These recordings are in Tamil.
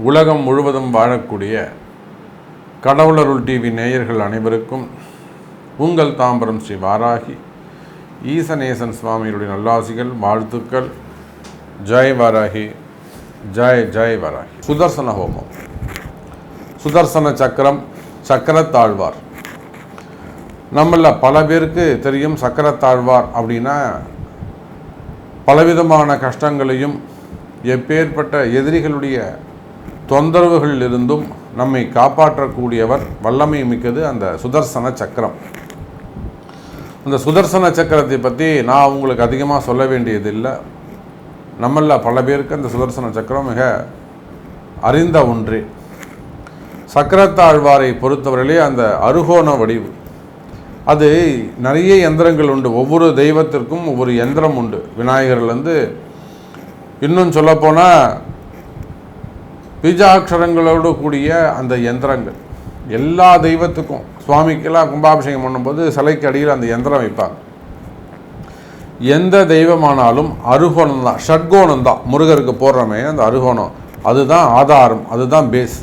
உலகம் முழுவதும் வாழக்கூடிய கடவுளருள் டிவி நேயர்கள் அனைவருக்கும் உங்கள் தாம்பரம் ஸ்ரீ வாராகி ஈசநேசன் சுவாமியுடைய நல்லாசிகள், வாழ்த்துக்கள். ஜெய் வாராகி, ஜெய் ஜெய் வாராகி. சுதர்சன ஹோமம், சுதர்சன சக்கரம், சக்கரத்தாழ்வார். நம்மள பல பேருக்கு தெரியும் சக்கரத்தாழ்வார் அப்படின்னா பலவிதமான கஷ்டங்களையும் எப்பேற்பட்ட எதிரிகளுடைய தொந்தரவுகளிலிருந்தும் நம்மை காப்பாற்றக்கூடியவர், வல்லமை மிக்கது அந்த சுதர்சன சக்கரம். அந்த சுதர்சன சக்கரத்தை பற்றி நான் உங்களுக்கு அதிகமாக சொல்ல வேண்டியதில்லை. நம்மள பல பேருக்கு அந்த சுதர்சன சக்கரம் மிக அறிந்த ஒன்றே. சக்கரத்தாழ்வாரை பொறுத்தவரையிலே அந்த அருகோண வடிவு, அது நிறைய யந்திரங்கள் உண்டு. ஒவ்வொரு தெய்வத்திற்கும் ஒவ்வொரு யந்திரம் உண்டு. விநாயகர்லேருந்து இன்னும் சொல்லப்போனால் பீஜாட்சரங்களோடு கூடிய அந்த யந்திரங்கள் எல்லா தெய்வத்துக்கும். சுவாமிக்கெல்லாம் கும்பாபிஷேகம் பண்ணும்போது சிலைக்கு அடியில் அந்த யந்திரம் வைப்பாங்க. எந்த தெய்வமானாலும் அருகோணம் தான், ஷட்கோணம் தான். முருகருக்கு போடுறமே அந்த அருகோணம், அதுதான் ஆதாரம், அதுதான் பேஸ்.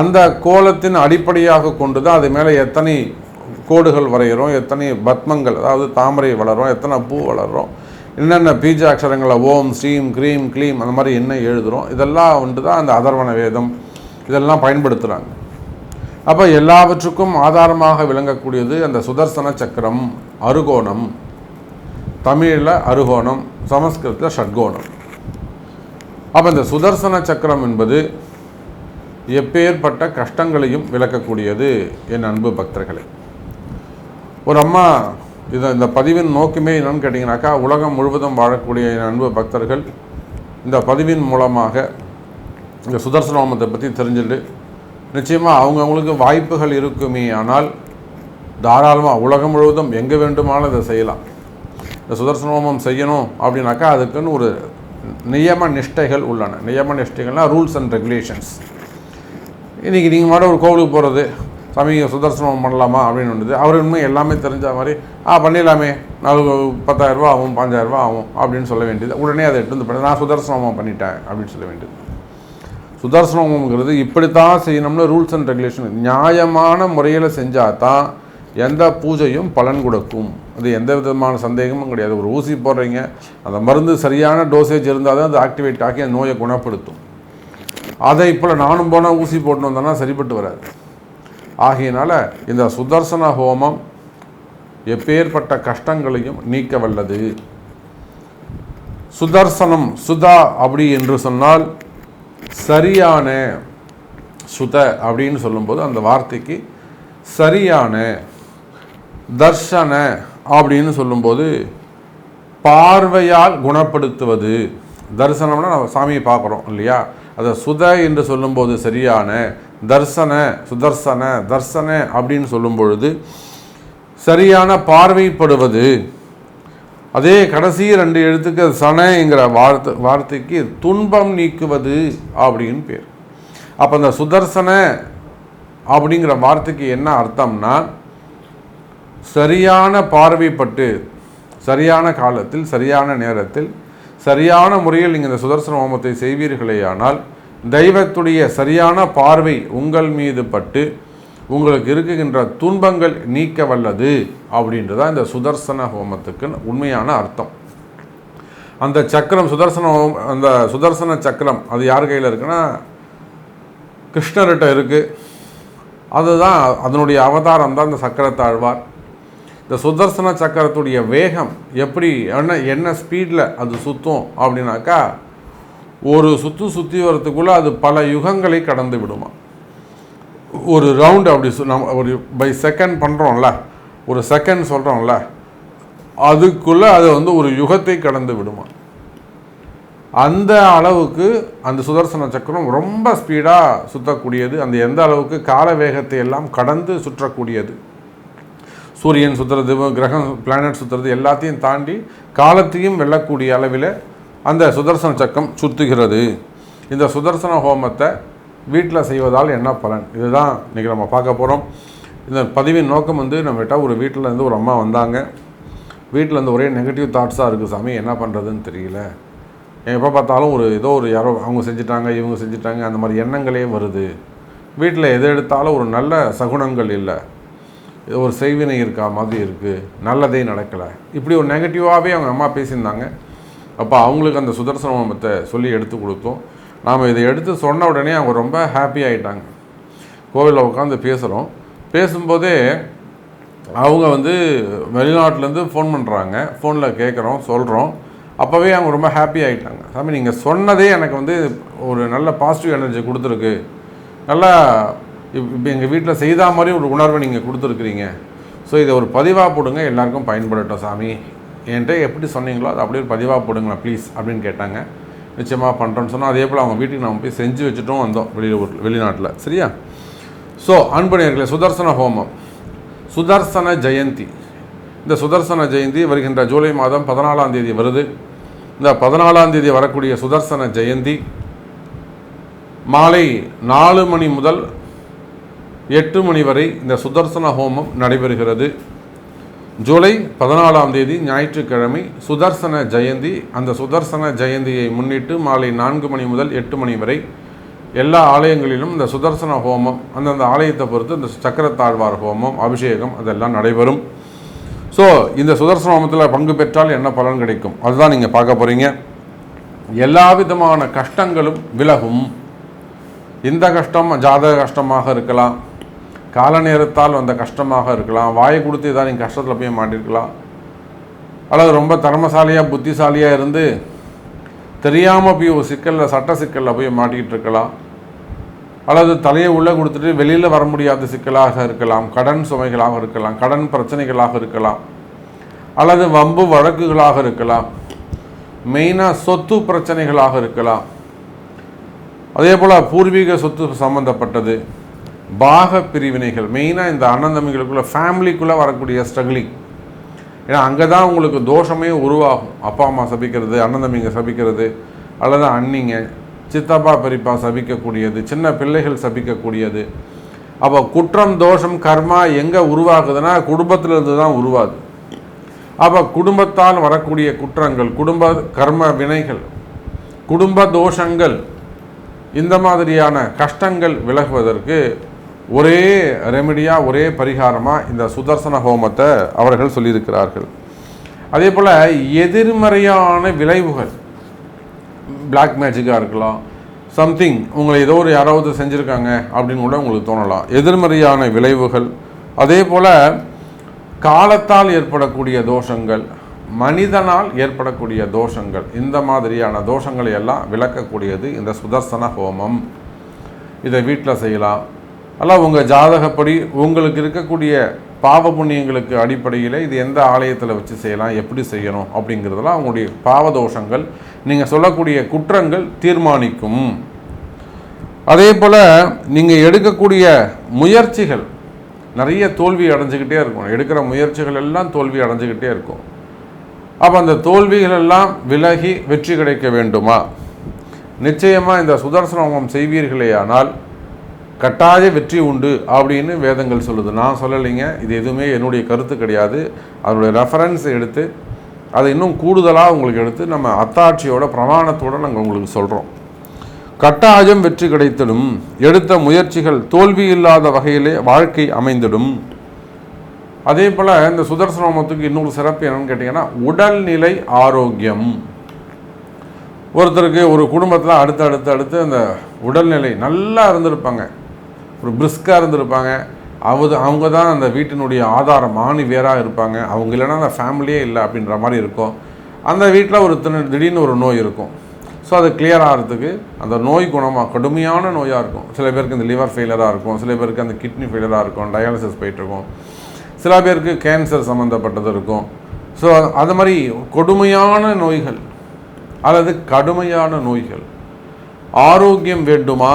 அந்த கோலத்தின் அடிப்படையாக கொண்டு தான் அது மேலே எத்தனை கோடுகள் வரைகிறோம், எத்தனை பத்மங்கள், அதாவது தாமரை வளரும், எத்தனை பூ வளரும், என்னென்ன பீஜ அக்ஷரங்களை ஓம் ஸ்ரீம் க்ரீம் க்ளீம் அந்த மாதிரி என்ன எழுதுகிறோம், இதெல்லாம் வந்து தான் அந்த அதர்வண வேதம் இதெல்லாம் பயன்படுத்துகிறாங்க. அப்போ எல்லாவற்றுக்கும் ஆதாரமாக விளங்கக்கூடியது அந்த சுதர்சன சக்கரம், அருகோணம். தமிழில் அருகோணம், சமஸ்கிருதத்தில் ஷட்கோணம். அப்போ இந்த சுதர்சன சக்கரம் என்பது எப்பேற்பட்ட கஷ்டங்களையும் விளக்கக்கூடியது. என் அன்பு பக்தர்களே, ஒரு அம்மா இந்த பதிவின் நோக்கமே என்னன்னு கேட்டிங்கனாக்கா, உலகம் முழுவதும் வாழக்கூடிய என் அன்பு பக்தர்கள் இந்த பதிவின் மூலமாக இந்த சுதர்சன ஹோமத்தை பற்றி தெரிஞ்சுட்டு நிச்சயமாக அவங்கவுங்களுக்கு வாய்ப்புகள் இருக்குமே ஆனால் தாராளமாக உலகம் முழுவதும் எங்கே வேண்டுமானாலும் இதை செய்யலாம். இந்த சுதர்சன ஹோமம் செய்யணும் அப்படின்னாக்கா அதுக்குன்னு ஒரு நியம நிஷ்டைகள் உள்ளன. நியம நிஷ்டைகள்னால் ரூல்ஸ் அண்ட் ரெகுலேஷன்ஸ். இன்றைக்கி நீங்கள் மட்டும் ஒரு கோவிலுக்கு போகிறது, சாமி சுதர்சனம் பண்ணலாமா அப்படின்னு ஒன்றுது. அவர் உண்மை எல்லாமே தெரிஞ்ச மாதிரி பண்ணிடலாமே, 10,000 ரூபா ஆகும், 5,000 ரூபா ஆகும் அப்படின்னு சொல்ல வேண்டியது. உடனே அதை எடுத்து பண்ணி நான் சுதர்சனமாக பண்ணிட்டேன் அப்படின்னு சொல்ல வேண்டியது. சுதர்சனம்ங்கிறது இப்படித்தான் செய்யணும்னு ரூல்ஸ் அண்ட் ரெகுலேஷன். நியாயமான முறையில் செஞ்சால் தான் எந்த பூஜையும் பலன் கொடுக்கும். அது எந்த விதமான சந்தேகமும் கிடையாது. ஒரு ஊசி போடுறீங்க, அந்த மருந்து சரியான டோசேஜ் இருந்தால் தான் அது ஆக்டிவேட் ஆகி அந்த நோயை குணப்படுத்தும். அதை இப்போ நானும் போனால் ஊசி போட்டு வந்தோன்னா சரிப்பட்டு வராது. ஆகையினால இந்த சுதர்சன ஹோமம் எப்பேற்பட்ட கஷ்டங்களையும் நீக்க வல்லது. சுதர்சனம், சுதா அப்படி என்று சொன்னால் சரியான, சுத அப்படின்னு சொல்லும்போது அந்த வார்த்தைக்கு சரியான, தர்ஷன அப்படின்னு சொல்லும்போது பார்வையால் குணப்படுத்துவது. தரிசனம்னா நம்ம சாமியை பார்க்குறோம் இல்லையா, அதை சுத என்று சொல்லும்போது சரியான, தர்சன, சுதர்சன, தர்சன அப்படின்னு சொல்லும் பொழுது சரியான பார்வைப்படுவது. அதே கடைசி 2 எழுத்துக்கு சனங்கிற வார்த்தைக்கு துன்பம் நீக்குவது அப்படின்னு பேர். அப்போ அந்த சுதர்சன அப்படிங்கிற வார்த்தைக்கு என்ன அர்த்தம்னா, சரியான பார்வைப்பட்டு சரியான காலத்தில் சரியான நேரத்தில் சரியான முறையில் நீங்கள் இந்த சுதர்சன ஹோமத்தை செய்வீர்களேயானால் தெய்வத்துடைய சரியான பார்வை உங்கள் மீது பட்டு உங்களுக்கு இருக்குகின்ற துன்பங்கள் நீக்க வல்லது அப்படின்றதான் இந்த சுதர்சன ஹோமத்துக்கு உண்மையான அர்த்தம். அந்த சக்கரம் அந்த சுதர்சன சக்கரம் அது யார் கையில் இருக்குன்னா கிருஷ்ணர்கிட்ட இருக்குது. அதுதான் அதனுடைய அவதாரம் தான் இந்த சக்கரத்தாழ்வார். இந்த சுதர்சன சக்கரத்துடைய வேகம் எப்படி, என்ன ஸ்பீடில் அது சுற்றும் அப்படின்னாக்கா, ஒரு சுற்றி வரத்துக்குள்ளே அது பல யுகங்களை கடந்து விடுமா. ஒரு ரவுண்டு அப்படி நம்ம ஒரு பை செகண்ட் பண்ணுறோம்ல, ஒரு செகண்ட் சொல்கிறோம்ல, அதுக்குள்ளே அது வந்து ஒரு யுகத்தை கடந்து விடுமா. அந்த அளவுக்கு அந்த சுதர்சன சக்கரம் ரொம்ப ஸ்பீடாக சுற்றக்கூடியது. அந்த எந்த அளவுக்கு கால வேகத்தை எல்லாம் கடந்து சுற்றக்கூடியது. சூரியன் சுற்றுறது, கிரகம் பிளானட் சுற்றுறது எல்லாத்தையும் தாண்டி காலத்தையும் வெல்லக்கூடிய அளவில் அந்த சுதர்சன சக்கரம் சுற்றுகிறது. இந்த சுதர்சன ஹோமத்தை வீட்டில் செய்வதால் என்ன பலன், இதுதான் இன்றைக்கி நம்ம பார்க்க போகிறோம். இந்த பதிவின் நோக்கம் வந்து நம்மகிட்ட ஒரு வீட்டில் இருந்து ஒரு அம்மா வந்தாங்க. வீட்டில் இருந்து ஒரே நெகட்டிவ் தாட்ஸாக இருக்குது, சாமி என்ன பண்ணுறதுன்னு தெரியல, எப்போ பார்த்தாலும் ஏதோ ஒரு யாரோ அவங்க செஞ்சுட்டாங்க இவங்க செஞ்சுட்டாங்க அந்த மாதிரி எண்ணங்களே வருது. வீட்டில் எது எடுத்தாலும் ஒரு நல்ல சகுனங்கள் இல்லை, ஒரு செய்வினை இருக்கா மாதிரி இருக்குது, நல்லதே நடக்கலை, இப்படி ஒரு நெகட்டிவாகவே அவங்க அம்மா பேசியிருந்தாங்க. அப்போ அவங்களுக்கு அந்த சுதர்சன ஹோமத்தை சொல்லி எடுத்து கொடுத்தோம். நாம் இதை எடுத்து சொன்ன உடனே அவங்க ரொம்ப ஹாப்பி ஆகிட்டாங்க. கோவிலில் உட்காந்து பேசுகிறோம், பேசும்போதே அவங்க வெளிநாட்டிலேருந்து ஃபோன் பண்ணுறாங்க. ஃபோனில் கேட்குறோம், சொல்கிறோம். அப்போவே அவங்க ரொம்ப ஹாப்பி ஆகிட்டாங்க. சாமி நீங்கள் சொன்னதே எனக்கு ஒரு நல்ல பாசிட்டிவ் எனர்ஜி கொடுத்துருக்கு, நல்லா இப்போ எங்கள் வீட்டில் செய்தா மாதிரி ஒரு உணர்வை நீங்கள் கொடுத்துருக்குறீங்க. ஸோ இதை ஒரு பதிவாக போடுங்க, எல்லாருக்கும் பயன்படட்டும் சாமி, என்கிட்ட எப்படி சொன்னீங்களோ அது அப்படியே ஒரு பதிவாக போடுங்களேன் ப்ளீஸ் அப்படின்னு கேட்டாங்க. நிச்சயமாக பண்ணுறோன்னு சொன்னால் அதே போல் அவங்க வீட்டுக்கு நம்ம போய் செஞ்சு வச்சுட்டும் வந்தோம் வெளிநாட்டில். சரியா? ஸோ அன்புடையர்களே, சுதர்சன ஹோமம், சுதர்சன ஜெயந்தி. இந்த சுதர்சன ஜெயந்தி வருகின்ற ஜூலை மாதம் 14ஆம் தேதி வருது. இந்த 14ஆம் தேதி வரக்கூடிய சுதர்சன ஜெயந்தி மாலை 4 மணி முதல் 8 மணி வரை இந்த சுதர்சன ஹோமம் நடைபெறுகிறது. ஜூலை 14ஆம் தேதி ஞாயிற்றுக்கிழமை சுதர்சன ஜெயந்தி. அந்த சுதர்சன ஜெயந்தியை முன்னிட்டு மாலை 4 மணி முதல் 8 மணி வரை எல்லா ஆலயங்களிலும் இந்த சுதர்சன ஹோமம், அந்தந்த ஆலயத்தை பொறுத்து இந்த சக்கரத்தாழ்வார் ஹோமம், அபிஷேகம் அதெல்லாம் நடைபெறும். ஸோ இந்த சுதர்சன ஹோமத்தில் பங்கு பெற்றால் என்ன பலன் கிடைக்கும் அதுதான் நீங்கள் பார்க்க போகிறீங்க. எல்லா விதமான கஷ்டங்களும் விலகும். இந்த கஷ்டம் ஜாதக கஷ்டமாக இருக்கலாம், கால நேரத்தால் வந்த கஷ்டமாக இருக்கலாம், வாயை கொடுத்து ஏதாவது நீங்கள் கஷ்டத்தில் போய் மாட்டிருக்கலாம், அல்லது ரொம்ப திறமசாலியாக புத்திசாலியாக இருந்து தெரியாமல் போய் ஒரு சிக்கலில் சட்ட சிக்கலில் போய் மாட்டிக்கிட்டு இருக்கலாம், அல்லது தலையை உள்ளே கொடுத்துட்டு வெளியில் வர முடியாத சிக்கலாக இருக்கலாம், கடன் சுமைகளாக இருக்கலாம், கடன் பிரச்சனைகளாக இருக்கலாம், அல்லது வம்பு வழக்குகளாக இருக்கலாம், மெயினாக சொத்து பிரச்சனைகளாக இருக்கலாம், அதே போல் பூர்வீக சொத்து சம்மந்தப்பட்டது, பாக பிரிவினைகள், மெயினாக இந்த அண்ணன் தம்பிகளுக்குள்ளே ஃபேமிலிக்குள்ளே வரக்கூடிய ஸ்ட்ரகிளிங். ஏன்னா அங்கே தான் உங்களுக்கு தோஷமே உருவாகும். அப்பா அம்மா சபிக்கிறது, அண்ணன் தம்பிங்க சபிக்கிறது, அல்லது அண்ணிங்க சித்தப்பா பெரியப்பா சபிக்கக்கூடியது, சின்ன பிள்ளைகள் சபிக்கக்கூடியது. அப்போ குற்றம் தோஷம் கர்மா எங்கே உருவாகுதுன்னா குடும்பத்திலிருந்து தான் உருவாகுது. அப்போ குடும்பத்தால் வரக்கூடிய குற்றங்கள், குடும்ப கர்ம வினைகள், குடும்ப தோஷங்கள், இந்த மாதிரியான கஷ்டங்கள் விலகுவதற்கு ஒரே ரெமெடியாக, ஒரே பரிகாரமாக இந்த சுதர்சன ஹோமத்தை அவர்கள் சொல்லியிருக்கிறார்கள். அதே போல் எதிர்மறையான விளைவுகள், பிளாக் மேஜிக்காக இருக்கலாம், சம்திங் உங்களை ஏதோ ஒரு யாராவது செஞ்சுருக்காங்க அப்படின்னு கூட உங்களுக்கு தோணலாம், எதிர்மறையான விளைவுகள். அதே போல் காலத்தால் ஏற்படக்கூடிய தோஷங்கள், மனிதனால் ஏற்படக்கூடிய தோஷங்கள், இந்த மாதிரியான தோஷங்களை எல்லாம் விளக்கக்கூடியது இந்த சுதர்சன ஹோமம். இதை வீட்டில் செய்யலாம். அல்ல உங்கள் ஜாதகப்படி உங்களுக்கு இருக்கக்கூடிய பாவ புண்ணியங்களுக்கு அடிப்படையில் இது எந்த ஆலயத்தில் வச்சு செய்யலாம், எப்படி செய்யணும் அப்படிங்கிறதெல்லாம் அவங்களுடைய பாவதோஷங்கள், நீங்கள் சொல்லக்கூடிய குற்றங்கள் தீர்மானிக்கும். அதே போல் நீங்கள் எடுக்கக்கூடிய முயற்சிகள் நிறைய தோல்வி அடைஞ்சிக்கிட்டே இருக்கும். எடுக்கிற முயற்சிகள் எல்லாம் தோல்வி அடைஞ்சிக்கிட்டே இருக்கும். அப்போ அந்த தோல்விகள் எல்லாம் விலகி வெற்றி கிடைக்க வேண்டுமா? நிச்சயமாக இந்த சுதர்சன ஹோமம் செய்வீர்களே ஆனால் கட்டாய வெற்றி உண்டு அப்படின்னு வேதங்கள் சொல்லுது. நான் சொல்லலைங்க, இது எதுவுமே என்னுடைய கருத்து கிடையாது. அதனுடைய ரெஃபரன்ஸ் எடுத்து அதை இன்னும் கூடுதலாக உங்களுக்கு எடுத்து நம்ம அத்தாட்சியோட பிரமாணத்தோடு நாங்கள் உங்களுக்கு சொல்கிறோம். கட்டாயம் வெற்றி கிடைத்திடும். எடுத்த முயற்சிகள் தோல்வி இல்லாத வகையிலே வாழ்க்கை அமைந்திடும். அதே போல் இந்த சுதர்சன ஹோமத்துக்கு இன்னொரு சிறப்பு என்னன்னு கேட்டிங்கன்னா உடல்நிலை ஆரோக்கியம். ஒருத்தருக்கு ஒரு குடும்பத்தில் அடுத்து அந்த உடல்நிலை நல்லா இருந்திருப்பாங்க, ஒரு பிரிஸ்காக இருந்திருப்பாங்க, அவங்க தான் அந்த வீட்டினுடைய ஆதாரம், ஆணி வேறாக இருப்பாங்க, அவங்க இல்லைன்னா அந்த ஃபேமிலியே இல்லை அப்படின்ற மாதிரி இருக்கும். அந்த வீட்டில் ஒரு திடீர்னு ஒரு நோய் இருக்கும். ஸோ அது கிளியர் ஆகிறதுக்கு அந்த நோய் குணமாக கடுமையான நோயாக இருக்கும். சில பேருக்கு இந்த லிவர் ஃபெயிலியராக இருக்கும், சில பேருக்கு அந்த கிட்னி ஃபெயிலியராக இருக்கும், டயாலிசிஸ் போயிட்டுருக்கும், சில பேருக்கு கேன்சர் சம்மந்தப்பட்டது இருக்கும். ஸோ அது மாதிரி கொடுமையான நோய்கள் அல்லது கடுமையான நோய்கள், ஆரோக்கியம் வேண்டுமா,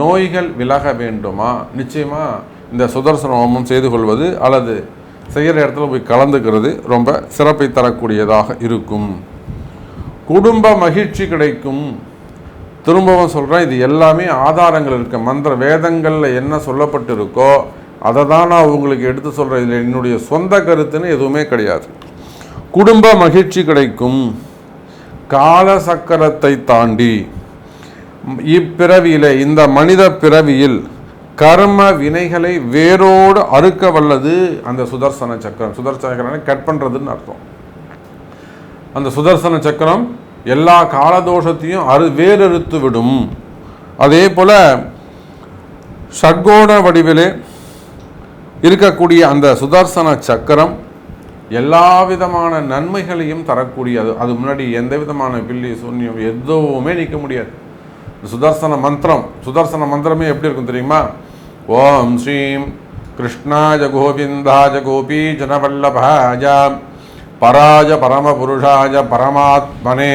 நோய்கள் விலக வேண்டுமா, நிச்சயமாக இந்த சுதர்சன ஹோமம் செய்து கொள்வது அல்லது செய்கிற இடத்துல போய் கலந்துக்கிறது ரொம்ப சிறப்பை தரக்கூடியதாக இருக்கும். குடும்ப மகிழ்ச்சி கிடைக்கும். திரும்பவும் சொல்கிறேன், இது எல்லாமே ஆதாரங்கள் இருக்க மந்திர வேதங்களில் என்ன சொல்லப்பட்டு இருக்கோ அதை தான் நான் உங்களுக்கு எடுத்து சொல்கிறேன். இதில் என்னுடைய சொந்த கருத்துன்னு எதுவுமே கிடையாது. குடும்ப மகிழ்ச்சி கிடைக்கும். கால சக்கரத்தை தாண்டி இப்பிறவியிலே, இந்த மனித பிறவியில் கர்ம வினைகளை வேரோடு அறுக்க வல்லது அந்த சுதர்சன சக்கரம். சுதர்சன சக்கரம் கட் பண்ணுறதுன்னு அர்த்தம். அந்த சுதர்சன சக்கரம் எல்லா காலதோஷத்தையும் வேறறுத்து விடும். அதே போல ஷட்கோண வடிவிலே இருக்கக்கூடிய அந்த சுதர்சன சக்கரம் எல்லா விதமான நன்மைகளையும் தரக்கூடியது. அது முன்னாடி எந்த விதமான பில்லி சூன்யம் எதுவுமே நிற்க முடியாது. சுதர்சன மந்திரமே எப்படி இருக்கும் தெரியுமா? ஓம் ஸ்ரீம் கிருஷ்ணாய கோவிந்தாய கோபி ஜனவல்லபாய பராஜ பரமபுருஷாய பரமாத்மனே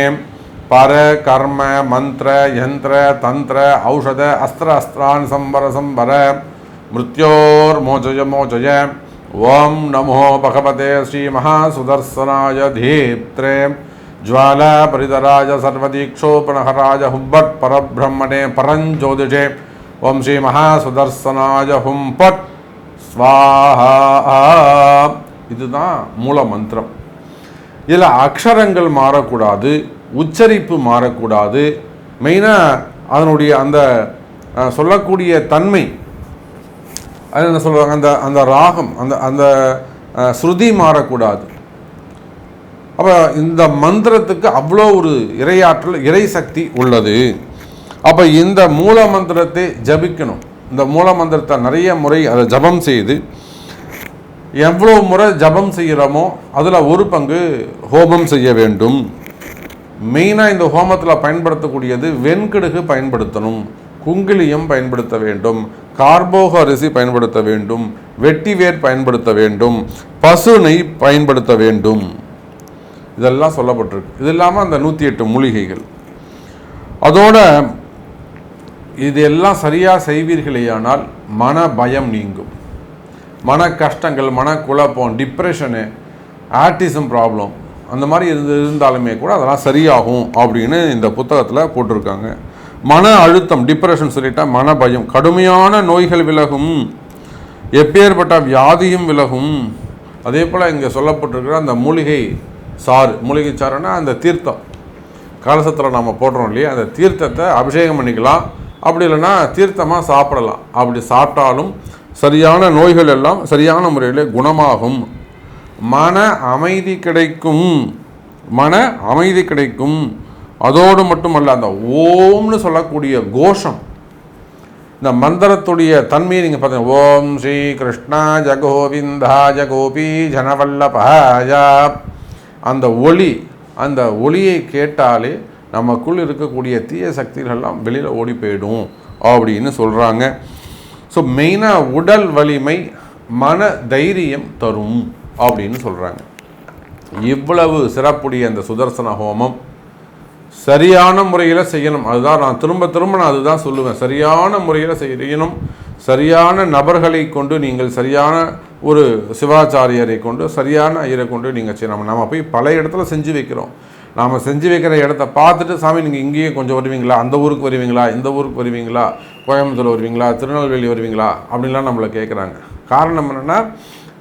பர கர்ம மந்திர யந்திர தந்திர ஔஷத அஸ்திர அஸ்திரான் சம்பர மிருத்யோர் மோஜய ஓம் நமோ பகவதே ஸ்ரீ மகாசுதர்சனாய தீப்த்ரே ஜ்வாலா பரிதராஜ சர்வதீக்ஷோபனஹராஜ ஹும்பட் பரபிரம்மணே பரஞ்சோதிஷே ஓம் ஸ்ரீ மகாசுதர்சனாய ஹும்பட் ஸ்வாஹா. இதுதான் மூல மந்திரம். இதில் அக்ஷரங்கள் மாறக்கூடாது, உச்சரிப்பு மாறக்கூடாது. மெயினாக அதனுடைய அந்த சொல்லக்கூடிய தன்மை, அது என்ன சொல்லுவாங்க, அந்த அந்த ராகம், அந்த அந்த ஸ்ருதி மாறக்கூடாது. அப்போ இந்த மந்திரத்துக்கு அவ்வளோ ஒரு இறையாற்றல், இறை சக்தி உள்ளது. அப்போ இந்த மூல மந்திரத்தை ஜபிக்கணும். இந்த மூல மந்திரத்தை நிறைய முறை அதை ஜபம் செய்து, எவ்வளோ முறை ஜபம் செய்கிறோமோ அதில் ஒரு பங்கு ஹோமம் செய்ய வேண்டும். மெயினாக இந்த ஹோமத்தில் பயன்படுத்தக்கூடியது வெண்கடுகு பயன்படுத்தணும், குங்கிலியம் பயன்படுத்த வேண்டும், கார்போக அரிசி பயன்படுத்த வேண்டும், வெட்டிவேர் பயன்படுத்த வேண்டும், பசு நெய் பயன்படுத்த வேண்டும். இதெல்லாம் சொல்லப்பட்டிருக்கு. இது இல்லாமல் அந்த 108 மூலிகைகள். அதோட இதெல்லாம் சரியாக செய்வீர்களேயானால் மன பயம் நீங்கும். மன கஷ்டங்கள், மன குழப்பம், டிப்ரெஷனு, ஆட்டிசம் ப்ராப்ளம் அந்த மாதிரி இருந்தாலுமே கூட அதெல்லாம் சரியாகும் அப்படின்னு இந்த புத்தகத்தில் போட்டிருக்காங்க. மன அழுத்தம், டிப்ரெஷன் சொல்லிட்டா மன பயம், கடுமையான நோய்கள் விலகும், எப்பேற்பட்ட வியாதியும் விலகும். அதே போல் இங்கே சொல்லப்பட்டிருக்கிற அந்த மூலிகை சாறுன்னா அந்த தீர்த்தம், கலசத்தில் நம்ம போடுறோம் இல்லையா, அந்த தீர்த்தத்தை அபிஷேகம் பண்ணிக்கலாம். அப்படி இல்லைன்னா தீர்த்தமாக சாப்பிடலாம். அப்படி சாப்பிட்டாலும் சரியான நோய்கள் எல்லாம் சரியான முறையில் குணமாகும். மன அமைதி கிடைக்கும். அதோடு மட்டுமல்ல, அந்த ஓம்னு சொல்லக்கூடிய கோஷம், இந்த மந்திரத்துடைய தன்மையை நீங்கள் பார்த்தீங்கன்னா, ஓம் ஸ்ரீ கிருஷ்ணா ஜகோவிந்தாய கோபி ஜனவல்லபாய, அந்த ஒளியை கேட்டாலே நமக்குள் இருக்கக்கூடிய தீய சக்திகளெல்லாம் வெளியில் ஓடி போயிடும் அப்படின்னு சொல்கிறாங்க. ஸோ மெயினாக உடல் வலிமை, மன தைரியம் தரும் அப்படின்னு சொல்கிறாங்க. இவ்வளவு சிறப்புடைய அந்த சுதர்சன ஹோமம் சரியான முறையில் செய்யணும். அதுதான் நான் திரும்ப நான் அதுதான் சொல்லுவேன். சரியான முறையில் செய்யணும். சரியான நபர்களை கொண்டு, நீங்கள் சரியான ஒரு சிவாச்சாரியரை கொண்டு, சரியான ஐயரை கொண்டு நீங்கள் செய்யணும். நம்ம போய் பல இடத்துல செஞ்சு வைக்கிறோம். நாம் செஞ்சு வைக்கிற இடத்த பார்த்துட்டு, சாமி நீங்கள் இங்கேயே கொஞ்சம் வருவீங்களா, அந்த ஊருக்கு வருவீங்களா, இந்த ஊருக்கு வருவீங்களா, கோயம்புத்தூர் வருவீங்களா, திருநெல்வேலி வருவீங்களா அப்படின்லாம் நம்மளை கேட்குறாங்க. காரணம் என்னென்னா,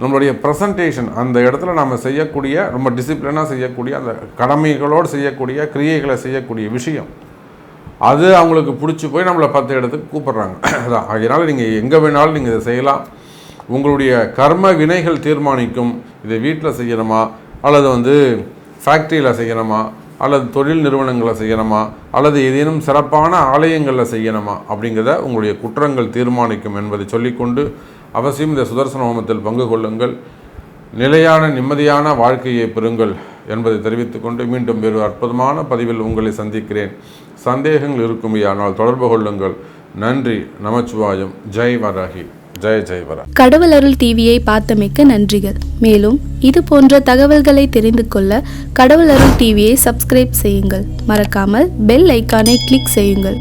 நம்மளுடைய ப்ரெசன்டேஷன், அந்த இடத்துல நம்ம செய்யக்கூடிய ரொம்ப டிசிப்ளினாக செய்யக்கூடிய அந்த கடமைகளோடு செய்யக்கூடிய கிரியைகளை செய்யக்கூடிய விஷயம், அது அவங்களுக்கு பிடிச்சி போய் நம்மளை 10 இடத்துக்கு கூப்பிட்றாங்க. அதான் அதனால் நீங்கள் எங்கே வேணாலும் நீங்கள் இதை செய்யலாம். உங்களுடைய கர்ம வினைகள் தீர்மானிக்கும். இதை வீட்டில் செய்யணுமா, அல்லது ஃபேக்ட்ரியில் செய்யணுமா, அல்லது தொழில் நிறுவனங்களை செய்யணுமா, அல்லது ஏதேனும் சிறப்பான ஆலயங்களில் செய்யணுமா அப்படிங்கிறத உங்களுடைய குற்றங்கள் தீர்மானிக்கும் என்பதை சொல்லிக்கொண்டு, அவசியம் இந்த சுதர்சன ஹோமத்தில் பங்கு கொள்ளுங்கள், நிலையான நிம்மதியான வாழ்க்கையை பெறுங்கள் என்பதை தெரிவித்துக்கொண்டு, மீண்டும் வேறு அற்புதமான பதிவில் உங்களை சந்திக்கிறேன். சந்தேகங்கள் இருக்குமையானால் தொடர்பு கொள்ளுங்கள். நன்றி. நமச்சிவாயம். ஜெய் வராகி. ஜெய் வரா. கடவுள் அருள் டிவியை பார்த்தமைக்க நன்றிகள். மேலும் இது போன்ற தகவல்களை தெரிந்து கொள்ள கடவுள் அருள் டிவியை சப்ஸ்கிரைப் செய்யுங்கள். மறக்காமல் பெல் ஐக்கானை கிளிக் செய்யுங்கள்.